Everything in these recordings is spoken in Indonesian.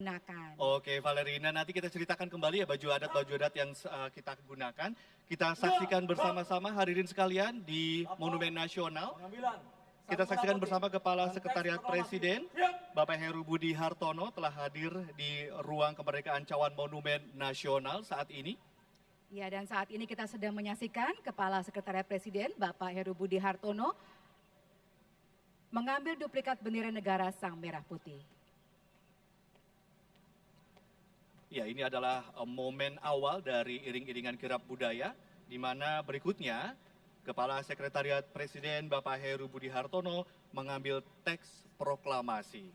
gunakan. Oke, Valerina, nanti kita ceritakan kembali ya baju adat yang kita gunakan. Kita saksikan bersama-sama hadirin sekalian di Monumen Nasional. Kita saksikan bersama Kepala Sekretariat Presiden, Bapak Heru Budi Hartono telah hadir di ruang kemerdekaan Cawan Monumen Nasional saat ini. Ya, dan saat ini kita sedang menyaksikan Kepala Sekretariat Presiden, Bapak Heru Budi Hartono, mengambil duplikat bendera negara Sang Merah Putih. Ya, ini adalah momen awal dari iring-iringan kirap budaya, di mana berikutnya Kepala Sekretariat Presiden Bapak Heru Budi Hartono mengambil teks proklamasi.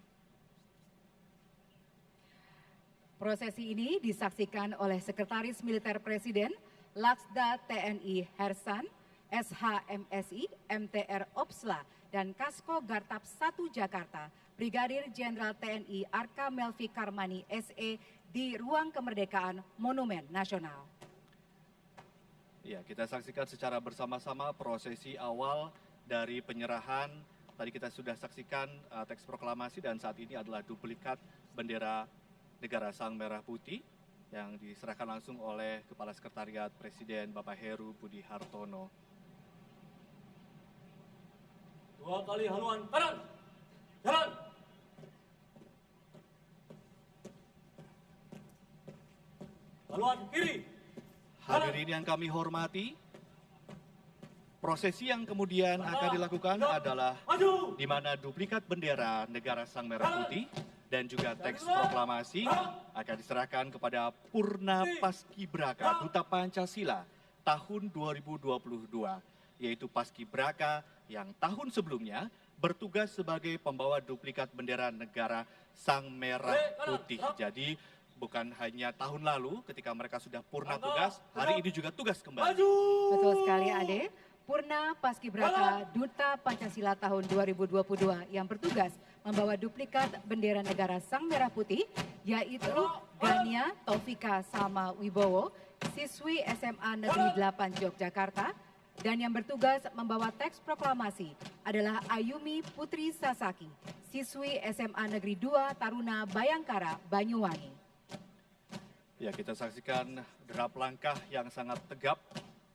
Prosesi ini disaksikan oleh Sekretaris Militer Presiden, Laksda TNI Hersan, SHMSI, MTR Opsla, dan Kasko Gartap 1 Jakarta, Brigadir Jenderal TNI Arka Melvi Karmani SE di Ruang Kemerdekaan Monumen Nasional. Ya, kita saksikan secara bersama-sama prosesi awal dari penyerahan. Tadi kita sudah saksikan teks proklamasi dan saat ini adalah duplikat bendera negara Sang Merah Putih yang diserahkan langsung oleh Kepala Sekretariat Presiden Bapak Heru Budi Hartono. 2 kali haluan kanan, jalan. Haluan kiri. Hadirin yang kami hormati, prosesi yang kemudian akan dilakukan adalah di mana duplikat bendera negara Sang Merah Putih dan juga teks proklamasi akan diserahkan kepada Purna Paskibraka Duta Pancasila tahun 2022, yaitu Paskibraka yang tahun sebelumnya bertugas sebagai pembawa duplikat bendera negara Sang Merah Putih. Jadi bukan hanya tahun lalu ketika mereka sudah purna tugas, hari ini juga tugas kembali. Betul sekali, Ade. Purna Paskibraka Duta Pancasila tahun 2022 yang bertugas membawa duplikat bendera negara Sang Merah Putih, yaitu Gania Taufika Salma Wibowo, siswi SMA Negeri 8 Yogyakarta, dan yang bertugas membawa teks proklamasi adalah Ayumi Putri Sasaki, siswi SMA Negeri 2 Taruna Bayangkara, Banyuwangi. Ya, kita saksikan derap langkah yang sangat tegap,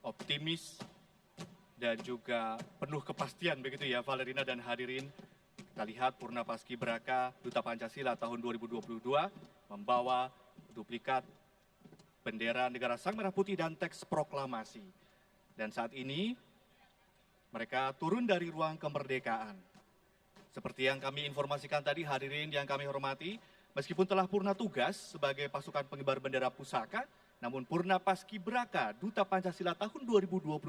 optimis, dan juga penuh kepastian begitu ya Valerina dan hadirin. Kita lihat Purna Paskibraka Duta Pancasila tahun 2022 membawa duplikat bendera negara Sang Merah Putih dan teks proklamasi. Dan saat ini mereka turun dari ruang kemerdekaan. Seperti yang kami informasikan tadi, hadirin yang kami hormati, meskipun telah purna tugas sebagai pasukan pengibar bendera pusaka, namun Purna Paskibraka Duta Pancasila tahun 2022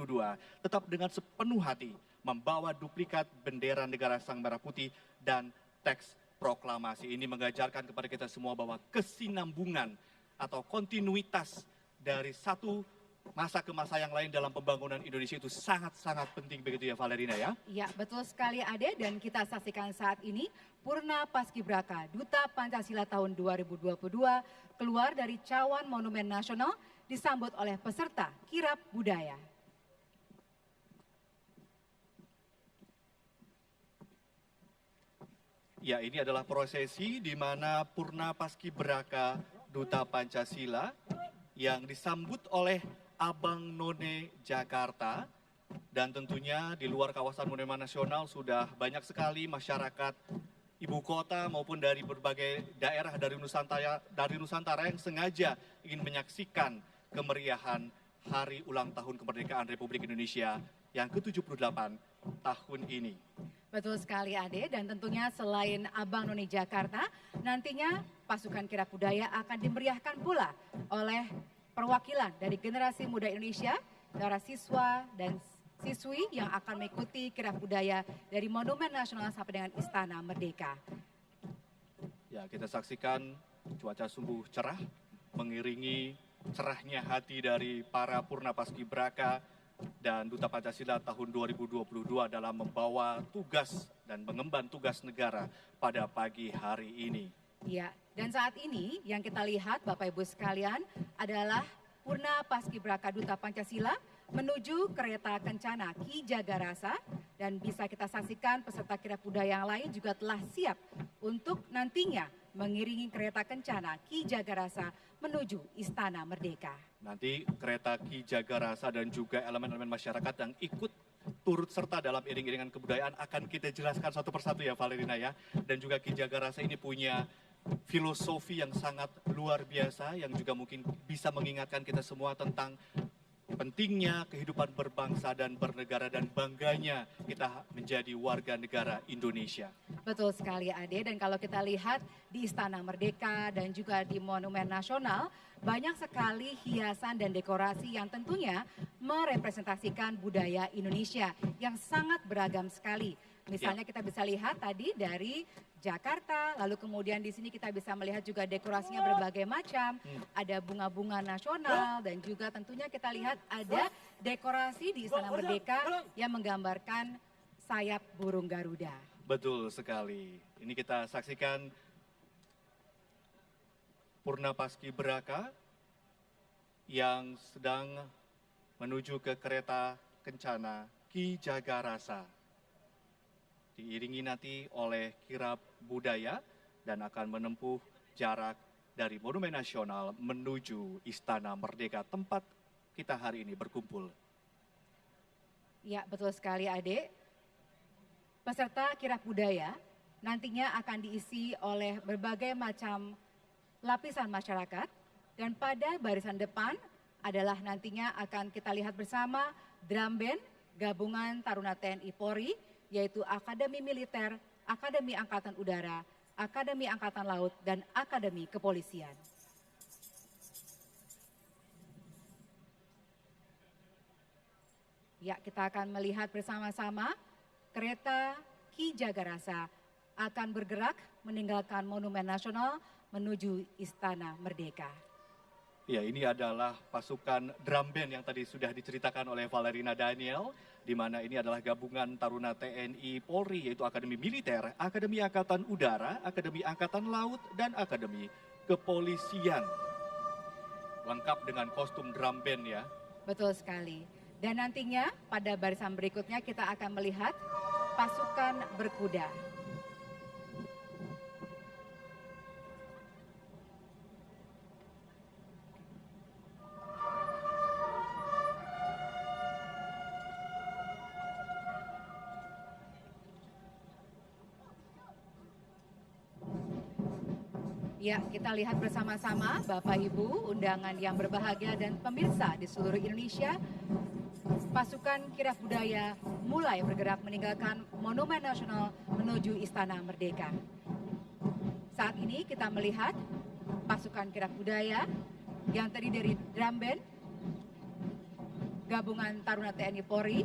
tetap dengan sepenuh hati membawa duplikat bendera negara Sang Merah Putih dan teks proklamasi. Ini mengajarkan kepada kita semua bahwa kesinambungan atau kontinuitas dari satu masa ke masa yang lain dalam pembangunan Indonesia itu sangat-sangat penting begitu ya Valerina ya? Ya, betul sekali Ade, dan kita saksikan saat ini Purna Paskibraka Duta Pancasila tahun 2022 keluar dari Cawan Monumen Nasional disambut oleh peserta kirap budaya. Ya, ini adalah prosesi di mana Purna Paskibraka Duta Pancasila yang disambut oleh Abang None Jakarta, dan tentunya di luar kawasan Monumen Nasional sudah banyak sekali masyarakat ibu kota maupun dari berbagai daerah dari Nusantara yang sengaja ingin menyaksikan kemeriahan Hari Ulang Tahun Kemerdekaan Republik Indonesia yang ke-78 tahun ini. Betul sekali Ade, dan tentunya selain Abang None Jakarta, nantinya pasukan kirap budaya akan dimeriahkan pula oleh perwakilan dari generasi muda Indonesia, para siswa dan siswi yang akan mengikuti kirap budaya dari Monumen Nasional sampai dengan Istana Merdeka. Ya, kita saksikan cuaca sungguh cerah, mengiringi cerahnya hati dari para Purna Paskibraka dan Duta Pancasila tahun 2022 dalam membawa tugas dan mengemban tugas negara pada pagi hari ini. Ya, dan saat ini yang kita lihat Bapak Ibu sekalian adalah Purna Paskibraka Duta Pancasila menuju kereta kencana Ki Jagarasa, dan bisa kita saksikan peserta kirap budaya yang lain juga telah siap untuk nantinya mengiringi kereta kencana Ki Jagarasa menuju Istana Merdeka. Nanti kereta Ki Jagarasa dan juga elemen-elemen masyarakat yang ikut turut serta dalam iring-iringan kebudayaan akan kita jelaskan satu persatu ya Valerina ya. Dan juga Ki Jagarasa ini punya filosofi yang sangat luar biasa yang juga mungkin bisa mengingatkan kita semua tentang pentingnya kehidupan berbangsa dan bernegara dan bangganya kita menjadi warga negara Indonesia. Betul sekali Ade, dan kalau kita lihat di Istana Merdeka dan juga di Monumen Nasional, banyak sekali hiasan dan dekorasi yang tentunya merepresentasikan budaya Indonesia yang sangat beragam sekali. Misalnya kita bisa lihat tadi dari Jakarta, lalu kemudian di sini kita bisa melihat juga dekorasinya berbagai macam, ada bunga-bunga nasional dan juga tentunya kita lihat ada dekorasi di Istana Merdeka yang menggambarkan sayap burung Garuda. Betul sekali. Ini kita saksikan Purna Paskibraka yang sedang menuju ke kereta kencana Ki Jagarasa. Diiringi nanti oleh kirab budaya dan akan menempuh jarak dari Monumen Nasional menuju Istana Merdeka, tempat kita hari ini berkumpul. Ya, betul sekali Ade. Peserta kirab budaya nantinya akan diisi oleh berbagai macam lapisan masyarakat dan pada barisan depan adalah nantinya akan kita lihat bersama drum band gabungan Taruna TNI Polri, yaitu Akademi Militer, Akademi Angkatan Udara, Akademi Angkatan Laut, dan Akademi Kepolisian. Ya, kita akan melihat bersama-sama kereta Ki Jagarasa akan bergerak meninggalkan Monumen Nasional menuju Istana Merdeka. Ya, ini adalah pasukan drum band yang tadi sudah diceritakan oleh Valerina Daniel, di mana ini adalah gabungan Taruna TNI Polri, yaitu Akademi Militer, Akademi Angkatan Udara, Akademi Angkatan Laut, dan Akademi Kepolisian. Lengkap dengan kostum drum band ya. Betul sekali. Dan nantinya pada barisan berikutnya kita akan melihat pasukan berkuda. Ya, kita lihat bersama-sama Bapak Ibu, undangan yang berbahagia dan pemirsa di seluruh Indonesia. Pasukan kirab budaya mulai bergerak meninggalkan Monumen Nasional menuju Istana Merdeka. Saat ini kita melihat pasukan kirab budaya yang terdiri dari drum band, gabungan Taruna TNI Polri,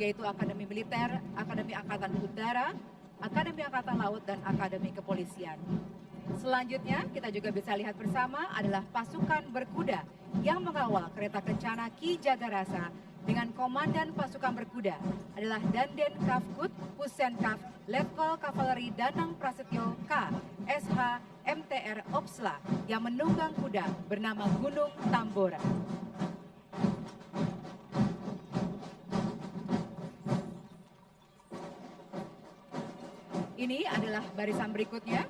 yaitu Akademi Militer, Akademi Angkatan Udara, Akademi Angkatan Laut, dan Akademi Kepolisian. Selanjutnya kita juga bisa lihat bersama adalah pasukan berkuda yang mengawal kereta kencana Ki Jagarasa dengan komandan pasukan berkuda adalah Danjen Kavkut Pusenkaf Letkol Kavaleri Danang Prasetyo K. SH MTR Opsla yang menunggang kuda bernama Gunung Tambora. Ini adalah barisan berikutnya,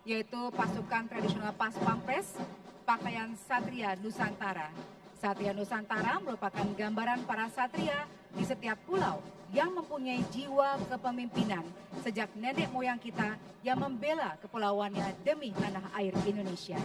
yaitu pasukan tradisional Pas Pampres, pakaian Satria Nusantara. Satria Nusantara merupakan gambaran para satria di setiap pulau yang mempunyai jiwa kepemimpinan sejak nenek moyang kita yang membela kepulauannya demi tanah air Indonesia.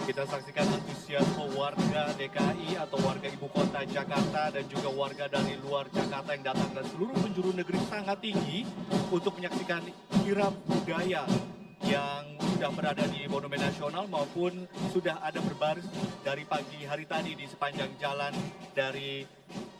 Kita saksikan antusiasme warga DKI atau warga ibu kota Jakarta dan juga warga dari luar Jakarta yang datang dari seluruh penjuru negeri sangat tinggi untuk menyaksikan kirab budaya yang sudah berada di Monumen Nasional maupun sudah ada berbaris dari pagi hari tadi di sepanjang jalan dari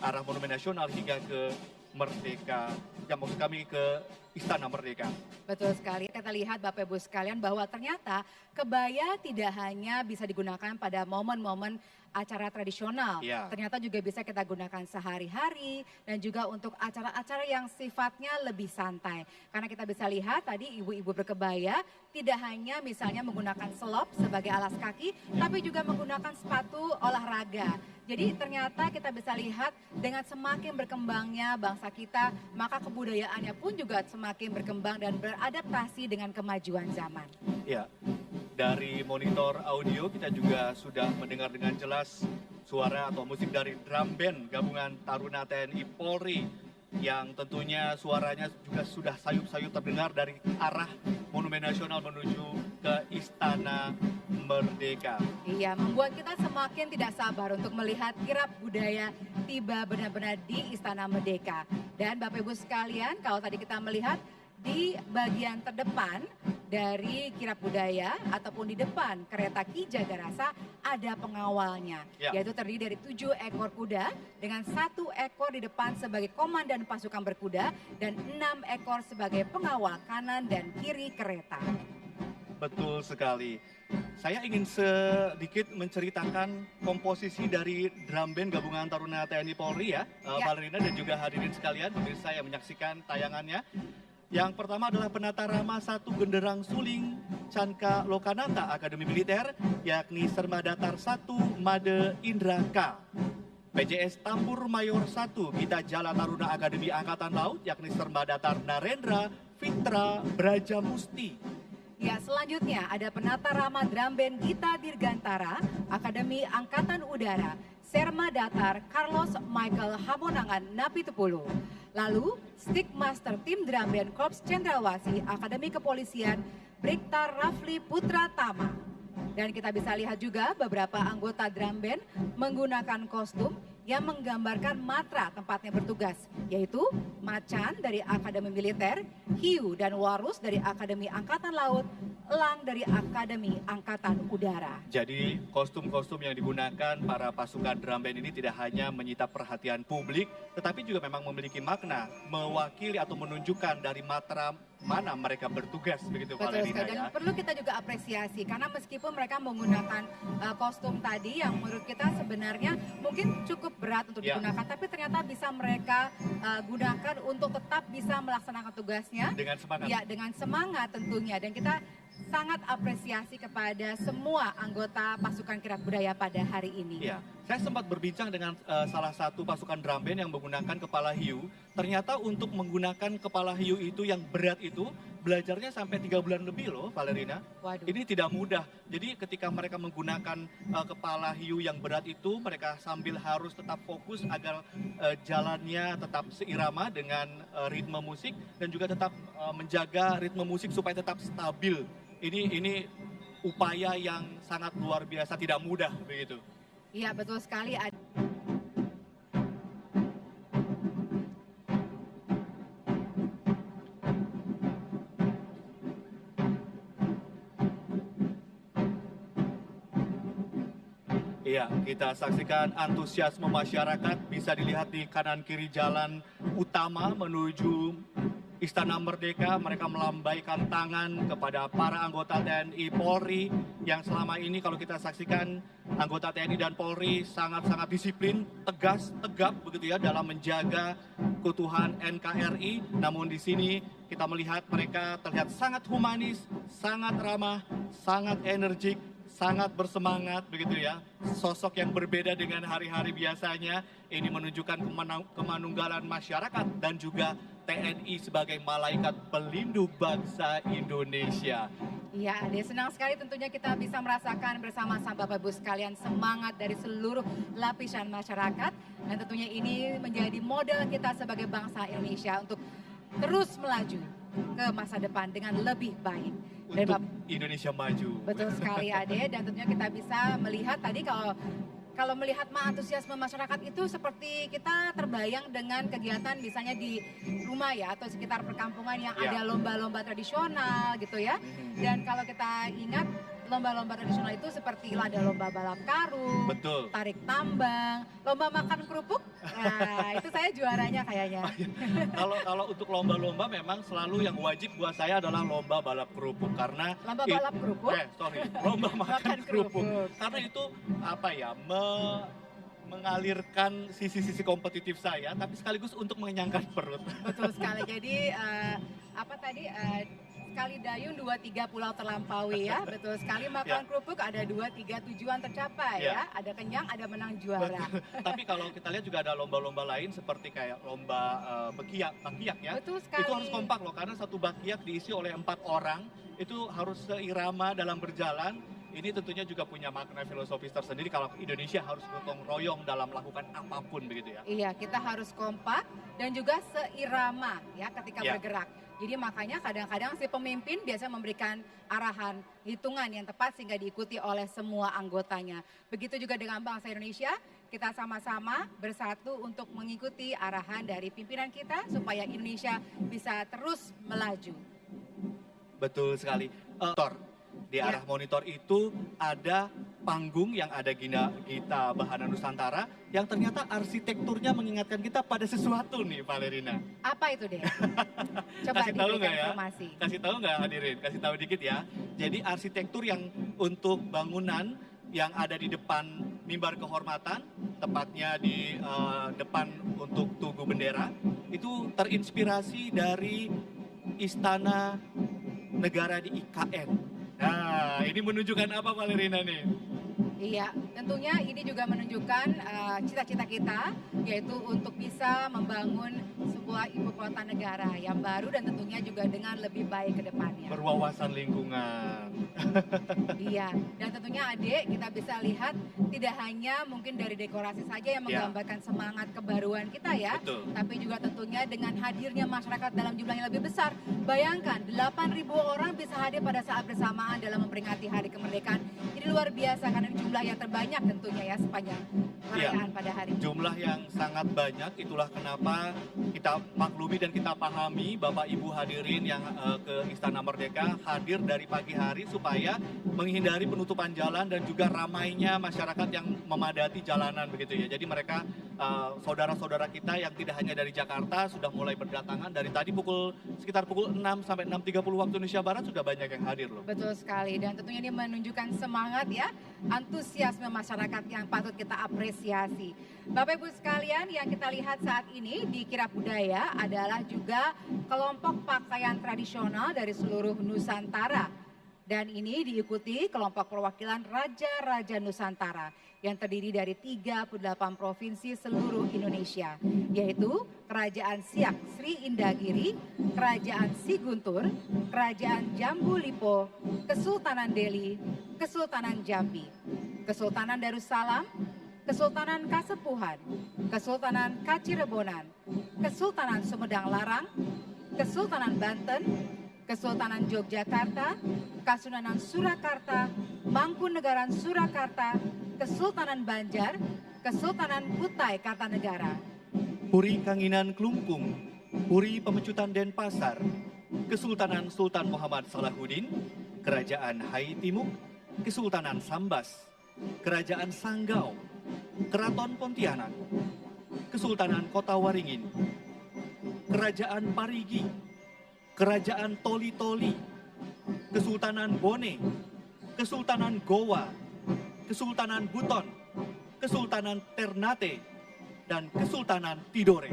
arah Monumen Nasional hingga ke Merdeka, yang maksud kami ke Istana Merdeka. Betul sekali. Kita lihat Bapak Ibu sekalian bahwa ternyata kebaya tidak hanya bisa digunakan pada momen-momen acara tradisional. Ya. Ternyata juga bisa kita gunakan sehari-hari dan juga untuk acara-acara yang sifatnya lebih santai. Karena kita bisa lihat tadi ibu-ibu berkebaya tidak hanya misalnya menggunakan selop sebagai alas kaki, tapi juga menggunakan sepatu olahraga. Jadi ternyata kita bisa lihat dengan semakin berkembangnya bangsa kita, maka kebudayaannya pun juga semakin berkembang dan beradaptasi dengan kemajuan zaman. Ya, dari monitor audio kita juga sudah mendengar dengan jelas suara atau musik dari drum band gabungan Taruna TNI Polri yang tentunya suaranya juga sudah sayup-sayup terdengar dari arah Monumen Nasional menuju ke Istana Merdeka. Iya, membuat kita semakin tidak sabar untuk melihat kirap budaya tiba benar-benar di Istana Merdeka. Dan Bapak Ibu sekalian, kalau tadi kita melihat di bagian terdepan dari kirap budaya ataupun di depan kereta Ki Jagarasa ada pengawalnya, Ya. yaitu terdiri dari 7 ekor kuda dengan 1 ekor di depan sebagai komandan pasukan berkuda dan 6 ekor sebagai pengawal kanan dan kiri kereta. Betul sekali. Saya ingin sedikit menceritakan komposisi dari drum band gabungan Taruna TNI Polri ya, Valerina dan juga hadirin sekalian, pemirsa yang menyaksikan tayangannya. Yang pertama adalah penata rama 1 Genderang Suling Canka Lokananta Akademi Militer, yakni Sermadatar 1 Made Indraka. PJS Tambur Mayor 1 Gita Jala Taruna Akademi Angkatan Laut, yakni Sermadatar Narendra Fitra Brajamusti. Ya, selanjutnya ada penata rama drum band Gita Dirgantara Akademi Angkatan Udara Serma Datar Carlos Michael Hamonangan Napitupulu. Lalu Stick Master Tim Drum Band Korps Cendrawasih Akademi Kepolisian Brigta Rafli Putra Tama. Dan kita bisa lihat juga beberapa anggota drum band menggunakan kostum yang menggambarkan matra tempatnya bertugas, yaitu Macan dari Akademi Militer, Hiu dan Warus dari Akademi Angkatan Laut, Elang dari Akademi Angkatan Udara. Jadi kostum-kostum yang digunakan para pasukan drum band ini tidak hanya menyita perhatian publik, tetapi juga memang memiliki makna, mewakili atau menunjukkan dari matra mana mereka bertugas, begitu Betul Valerina sekali, dan ya. perlu kita juga apresiasi karena meskipun mereka menggunakan kostum tadi yang menurut kita sebenarnya mungkin cukup berat untuk Ya. digunakan, tapi ternyata bisa mereka gunakan untuk tetap bisa melaksanakan tugasnya. Dengan semangat. Ya, dengan semangat tentunya, dan kita sangat apresiasi kepada semua anggota pasukan kirap budaya pada hari ini. Ya, saya sempat berbincang dengan salah satu pasukan drum band yang menggunakan kepala hiu. Ternyata untuk menggunakan kepala hiu itu yang berat itu belajarnya sampai 3 bulan lebih loh, Valerina. Waduh. Ini tidak mudah. Jadi ketika mereka menggunakan kepala hiu yang berat itu, mereka sambil harus tetap fokus agar jalannya tetap seirama dengan ritme musik dan juga tetap menjaga ritme musik supaya tetap stabil. Ini upaya yang sangat luar biasa, tidak mudah begitu. Iya, betul sekali. Iya, kita saksikan antusiasme masyarakat bisa dilihat di kanan kiri jalan utama menuju Istana Merdeka. Mereka melambaikan tangan kepada para anggota TNI Polri yang selama ini kalau kita saksikan anggota TNI dan Polri sangat-sangat disiplin, tegas, tegap begitu ya dalam menjaga keutuhan NKRI. Namun di sini kita melihat mereka terlihat sangat humanis, sangat ramah, sangat energik, sangat bersemangat begitu ya. Sosok yang berbeda dengan hari-hari biasanya. Ini menunjukkan kemanunggalan masyarakat dan juga TNI sebagai malaikat pelindung bangsa Indonesia. Iya, Ade, senang sekali tentunya kita bisa merasakan bersama-sama Bapak Ibu sekalian semangat dari seluruh lapisan masyarakat. Dan tentunya ini menjadi model kita sebagai bangsa Indonesia untuk terus melaju ke masa depan dengan lebih baik. Dan Untuk Indonesia maju. betul sekali, Ade, dan tentunya kita bisa melihat tadi kalau melihat antusiasme masyarakat itu seperti kita terbayang dengan kegiatan misalnya di rumah ya atau sekitar perkampungan yang Ya. ada lomba-lomba tradisional gitu ya. Dan kalau kita ingat lomba-lomba tradisional itu seperti ada lomba balap karung, Betul. tarik tambang, lomba makan kerupuk. Nah, itu saya juaranya kayaknya. Kalau untuk lomba-lomba memang selalu yang wajib buat saya adalah lomba balap kerupuk karena Lomba balap kerupuk? lomba makan Makan kerupuk. kerupuk. Karena itu apa ya, mengalirkan sisi-sisi kompetitif saya, tapi sekaligus untuk mengenyangkan perut. Betul sekali. Jadi apa tadi sekali dayung 2-3 pulau terlampaui ya. Betul sekali, makan kerupuk ada 2-3 tujuan tercapai ya. Ada kenyang, ada menang juara. Tapi kalau kita lihat juga ada lomba-lomba lain seperti kayak lomba bakiak ya. Betul sekali. Itu harus kompak loh karena satu bakiak diisi oleh 4 orang. Itu harus seirama dalam berjalan. Ini tentunya juga punya makna filosofis tersendiri kalau Indonesia harus gotong royong dalam melakukan apapun begitu ya. Iya, kita harus kompak dan juga seirama ya ketika bergerak. Jadi makanya kadang-kadang si pemimpin biasa memberikan arahan, hitungan yang tepat sehingga diikuti oleh semua anggotanya. Begitu juga dengan bangsa Indonesia, kita sama-sama bersatu untuk mengikuti arahan dari pimpinan kita supaya Indonesia bisa terus melaju. Betul sekali. Di arah monitor itu ada panggung yang ada Gita Bahana Nusantara yang ternyata arsitekturnya mengingatkan kita pada sesuatu nih, Valerina. Apa itu deh? Coba Kasih tahu nggak diberikan ya? informasi. Kasih tahu nggak hadirin? Kasih tahu dikit ya. Jadi arsitektur yang untuk bangunan yang ada di depan mimbar kehormatan, tepatnya di depan untuk Tugu Bendera, itu terinspirasi dari Istana Negara di IKN. Nah, ini menunjukkan apa Valerina nih? Iya, tentunya ini juga menunjukkan cita-cita kita, yaitu untuk bisa membangun sebuah ibu kota negara yang baru dan tentunya juga dengan lebih baik ke depannya. Berwawasan lingkungan. Iya, dan tentunya adik kita bisa lihat tidak hanya mungkin dari dekorasi saja yang menggambarkan semangat kebaruan kita ya, Betul. tapi juga tentunya dengan hadirnya masyarakat dalam jumlah yang lebih besar. Bayangkan 8.000 orang bisa hadir pada saat bersamaan dalam memperingati Hari Kemerdekaan. Ini luar biasa karena jumlah yang terbanyak tentunya ya sepanjang perayaan pada hari ini. Jumlah yang sangat banyak, itulah kenapa kita maklumi dan kita pahami Bapak Ibu hadirin yang ke Istana Merdeka hadir dari pagi hari supaya menghindari penutupan jalan dan juga ramainya masyarakat yang memadati jalanan begitu ya. Jadi mereka saudara-saudara kita yang tidak hanya dari Jakarta sudah mulai berdatangan dari tadi sekitar pukul 6 sampai 6.30 waktu Indonesia Barat sudah banyak yang hadir loh. Betul sekali, dan tentunya ini menunjukkan semangat ya, antusiasme masyarakat yang patut kita apresiasi. Bapak Ibu sekalian, yang kita lihat saat ini di Kirap Budaya adalah juga kelompok pakaian tradisional dari seluruh Nusantara. Dan ini diikuti kelompok perwakilan Raja-Raja Nusantara yang terdiri dari 38 provinsi seluruh Indonesia, yaitu Kerajaan Siak Sri Indagiri, Kerajaan Siguntur, Kerajaan Jambu Lipo, Kesultanan Delhi, Kesultanan Jambi, Kesultanan Darussalam, Kesultanan Kasepuhan, Kesultanan Kacirebonan, Kesultanan Sumedang Larang, Kesultanan Banten, Kesultanan Yogyakarta, Kasunanan Surakarta, Mangkunegaran Surakarta, Kesultanan Banjar, Kesultanan Kutai Kartanegara, Puri Kanginan Klungkung, Puri Pemecutan Denpasar, Kesultanan Sultan Muhammad Salahuddin, Kerajaan Hai Timuk, Kesultanan Sambas, Kerajaan Sanggau, Keraton Pontianak, Kesultanan Kota Waringin, Kerajaan Parigi, Kerajaan Toli-Toli, Kesultanan Bone, Kesultanan Gowa, Kesultanan Buton, Kesultanan Ternate, dan Kesultanan Tidore.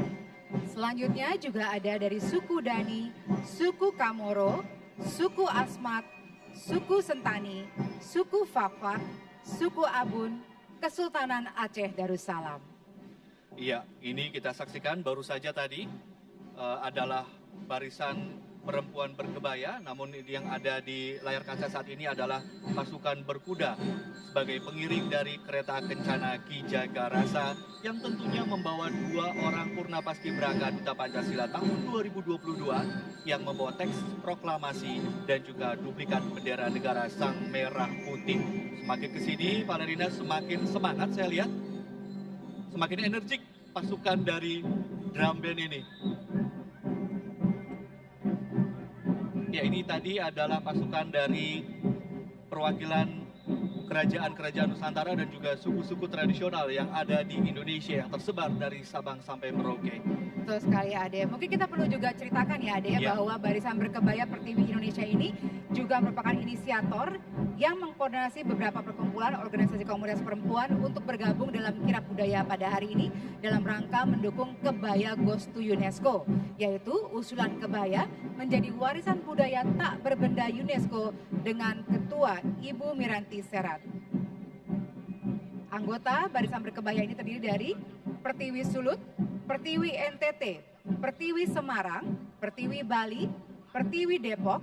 Selanjutnya juga ada dari suku Dani, suku Kamoro, suku Asmat, suku Sentani, suku Fafak, suku Abun, Kesultanan Aceh Darussalam. Iya, ini kita saksikan baru saja tadi adalah barisan perempuan berkebaya, namun yang ada di layar kaca saat ini adalah pasukan berkuda sebagai pengiring dari kereta kencana Ki Jagarasa yang tentunya membawa 2 orang purna paskibraka Duta Pancasila tahun 2022 yang membawa teks proklamasi dan juga duplikat bendera negara Sang Merah Putih. Semakin kesini, Valerina semakin semangat saya lihat, semakin energik pasukan dari drum band ini. Ya, ini tadi adalah pasukan dari perwakilan kerajaan-kerajaan Nusantara dan juga suku-suku tradisional yang ada di Indonesia yang tersebar dari Sabang sampai Merauke. Betul sekali Ade. Mungkin kita perlu juga ceritakan ya Ade Ya. bahwa Barisan Berkebaya Pertiwi Indonesia ini juga merupakan inisiator yang mengkoordinasi beberapa perkumpulan organisasi komunitas perempuan untuk bergabung dalam kirab budaya pada hari ini dalam rangka mendukung Kebaya Goes to UNESCO, yaitu usulan kebaya menjadi warisan budaya tak berbenda UNESCO dengan Ketua Ibu Miranti Serat. Anggota Barisan Berkebaya ini terdiri dari Pertiwi Sulut, Pertiwi NTT, Pertiwi Semarang, Pertiwi Bali, Pertiwi Depok,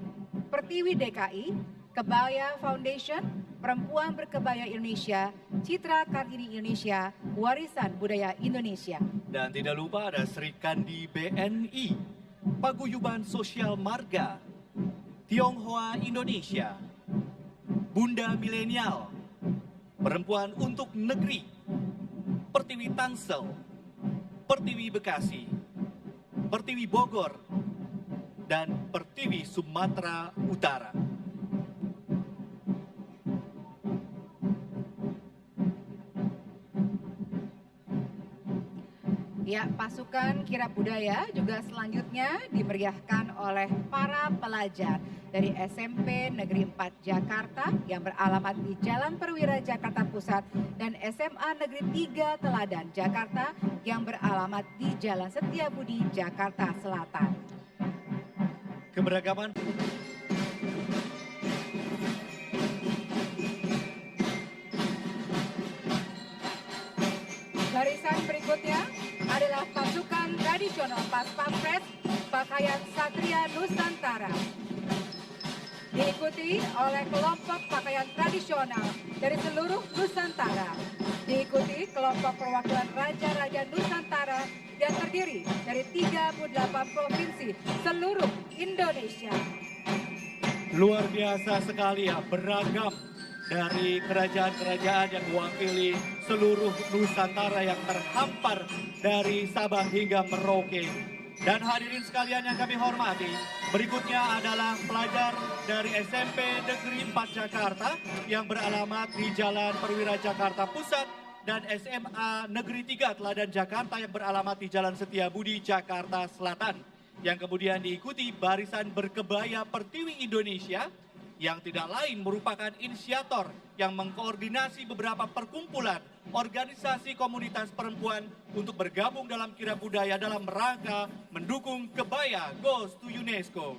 Pertiwi DKI, Kebaya Foundation, Perempuan Berkebaya Indonesia, Citra Kartini Indonesia, Warisan Budaya Indonesia. Dan tidak lupa ada Sri Kandi BNI, Paguyuban Sosial Marga, Tionghoa Indonesia, Bunda Milenial, Perempuan untuk Negeri, Pertiwi Tangsel, Pertiwi Bekasi, Pertiwi Bogor, dan Pertiwi Sumatera Utara. Ya, pasukan kirab budaya juga selanjutnya dimeriahkan oleh para pelajar dari SMP Negeri 4 Jakarta yang beralamat di Jalan Perwira Jakarta Pusat dan SMA Negeri 3 Teladan Jakarta yang beralamat di Jalan Setiabudi Jakarta Selatan. Keberagaman Barisan berikutnya adalah pasukan tradisional Pas Pampres Pakaian Satria Nusantara. Diikuti oleh kelompok pakaian tradisional dari seluruh Nusantara. Diikuti kelompok perwakilan Raja-Raja Nusantara yang terdiri dari 38 provinsi seluruh Indonesia. luar biasa sekali ya, beragam dari kerajaan-kerajaan yang mewakili seluruh Nusantara yang terhampar dari Sabang hingga Merauke. Dan hadirin sekalian yang kami hormati, berikutnya adalah pelajar dari SMP Negeri 4 Jakarta yang beralamat di Jalan Perwira Jakarta Pusat dan SMA Negeri 3 Teladan Jakarta yang beralamat di Jalan Setiabudi Jakarta Selatan. Yang kemudian diikuti Barisan Berkebaya Pertiwi Indonesia yang tidak lain merupakan inisiator yang mengkoordinasi beberapa perkumpulan organisasi komunitas perempuan untuk bergabung dalam kirab budaya dalam rangka mendukung Kebaya Goes to UNESCO.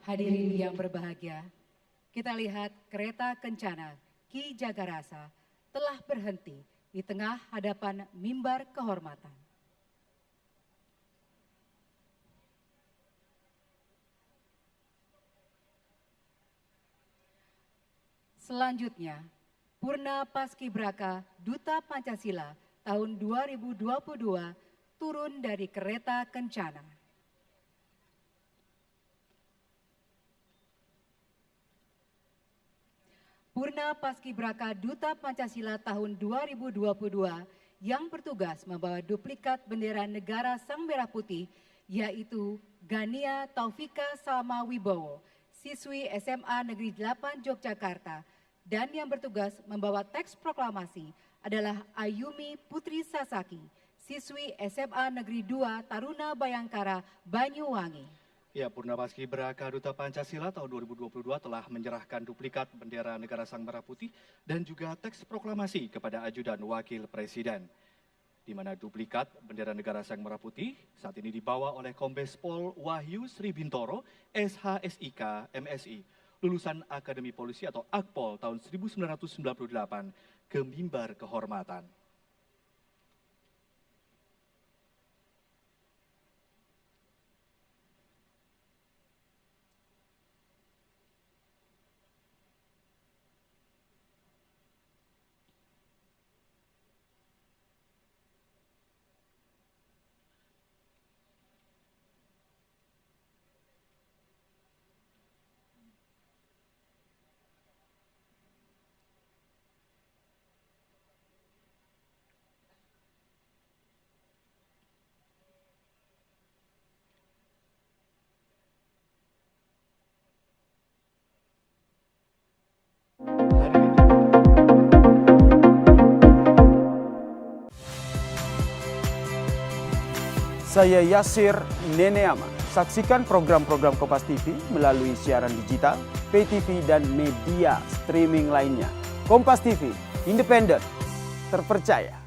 Hadirin yang berbahagia, kita lihat kereta kencana Ki Jagarasa telah berhenti di tengah hadapan mimbar kehormatan. Selanjutnya, Purna Paskibraka Duta Pancasila tahun 2022 turun dari kereta kencana. Purna Paskibraka Duta Pancasila tahun 2022 yang bertugas membawa duplikat bendera negara Sang Merah Putih yaitu Gania Taufika Salma Wibowo, siswi SMA Negeri 8 Yogyakarta, dan yang bertugas membawa teks proklamasi adalah Ayumi Putri Sasaki, siswi SMA Negeri 2 Taruna Bayangkara, Banyuwangi. Ya, Purna Paskibraka Duta Pancasila tahun 2022 telah menyerahkan duplikat bendera negara Sang Merah Putih dan juga teks proklamasi kepada ajudan wakil presiden. Di mana duplikat bendera negara Sang Merah Putih saat ini dibawa oleh Kombes Pol Wahyu Sri Bintoro, SHSIK MSI, lulusan Akademi Polisi atau Akpol tahun 1998 ke mimbar kehormatan. Saya Yasir Neneama. Saksikan program-program Kompas TV melalui siaran digital, pay TV, dan media streaming lainnya. Kompas TV, independen, terpercaya.